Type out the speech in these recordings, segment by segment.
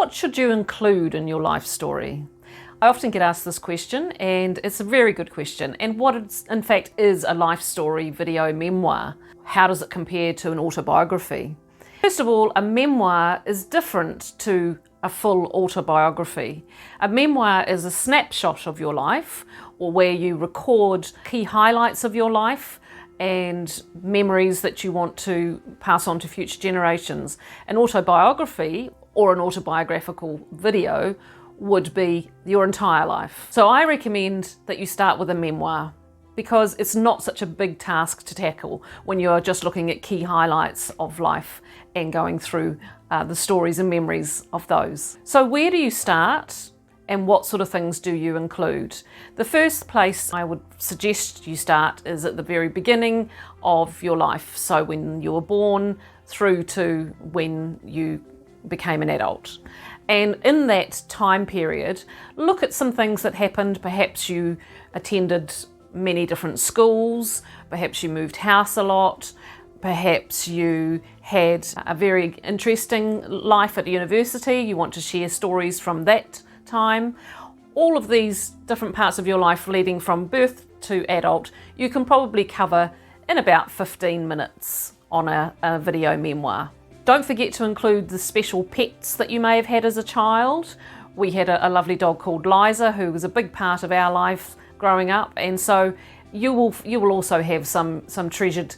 What should you include in your life story? I often get asked this question, and it's a very good question. And what in fact is a life story video memoir? How does it compare to an autobiography? First of all, a memoir is different to a full autobiography. A memoir is a snapshot of your life, or where you record key highlights of your life and memories that you want to pass on to future generations. An autobiography or an autobiographical video would be your entire life. So I recommend that you start with a memoir, because it's not such a big task to tackle when you're just looking at key highlights of life and going through the stories and memories of those. So where do you start, and what sort of things do you include? The first place I would suggest you start is at the very beginning of your life. So when you were born through to when you became an adult. And in that time period, look at some things that happened. Perhaps you attended many different schools, perhaps you moved house a lot, perhaps you had a very interesting life at university, you want to share stories from that time. All of these different parts of your life leading from birth to adult, you can probably cover in about 15 minutes on a video memoir. Don't forget to include the special pets that you may have had as a child. We had a lovely dog called Liza, who was a big part of our life growing up, and so you will also have some treasured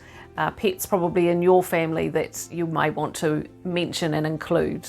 pets probably in your family that you may want to mention and include.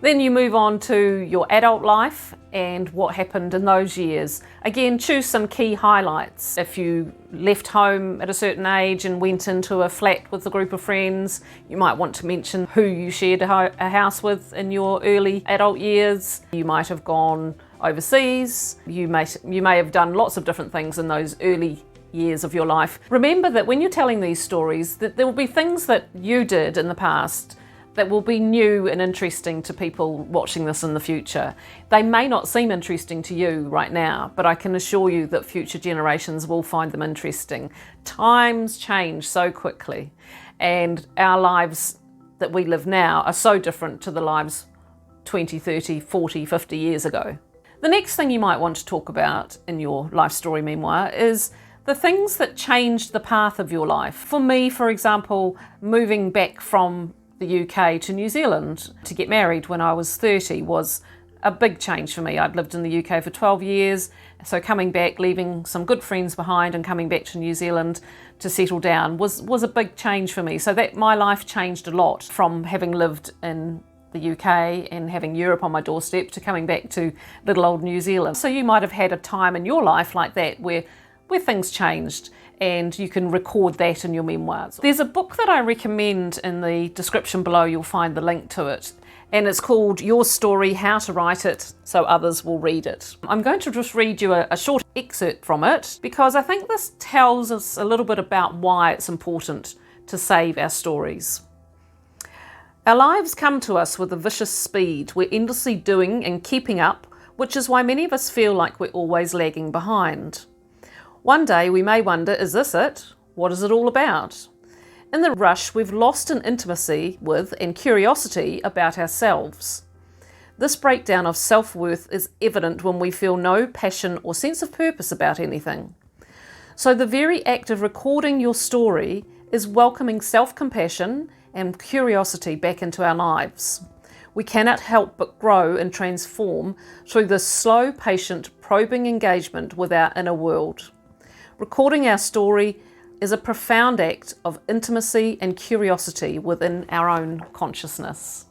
Then you move on to your adult life and what happened in those years. Again, choose some key highlights. If you left home at a certain age and went into a flat with a group of friends, you might want to mention who you shared a house with in your early adult years. You might have gone overseas. You may have done lots of different things in those early years of your life. Remember that when you're telling these stories, that there will be things that you did in the past that will be new and interesting to people watching this in the future. They may not seem interesting to you right now, but I can assure you that future generations will find them interesting. Times change so quickly, and our lives that we live now are so different to the lives 20, 30, 40, 50 years ago. The next thing you might want to talk about in your life story memoir is the things that changed the path of your life. For me, for example, moving back from the UK to New Zealand to get married when I was 30 was a big change for me. I'd lived in the UK for 12 years, so coming back, leaving some good friends behind and coming back to New Zealand to settle down was a big change for me. So that my life changed a lot from having lived in the UK and having Europe on my doorstep to coming back to little old New Zealand. So you might have had a time in your life like that where things changed, and you can record that in your memoirs. There's a book that I recommend in the description below. You'll find the link to it, and it's called Your Story, How to Write It So Others Will Read It. I'm going to just read you a short excerpt from it, because I think this tells us a little bit about why it's important to save our stories. Our lives come to us with a vicious speed. We're endlessly doing and keeping up, which is why many of us feel like we're always lagging behind. One day we may wonder, is this it? What is it all about? In the rush, we've lost an intimacy with and curiosity about ourselves. This breakdown of self-worth is evident when we feel no passion or sense of purpose about anything. So the very act of recording your story is welcoming self-compassion and curiosity back into our lives. We cannot help but grow and transform through this slow, patient, probing engagement with our inner world. Recording our story is a profound act of intimacy and curiosity within our own consciousness.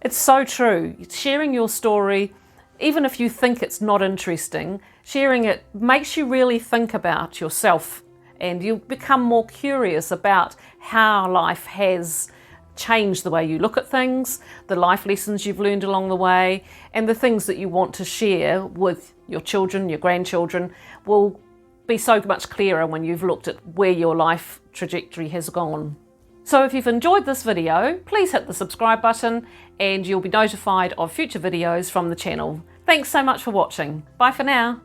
It's so true. Sharing your story, even if you think it's not interesting, sharing it makes you really think about yourself, and you become more curious about how life has changed the way you look at things, the life lessons you've learned along the way, and the things that you want to share with your children, your grandchildren will be so much clearer when you've looked at where your life trajectory has gone. So if you've enjoyed this video, please hit the subscribe button and you'll be notified of future videos from the channel. Thanks so much for watching. Bye for now.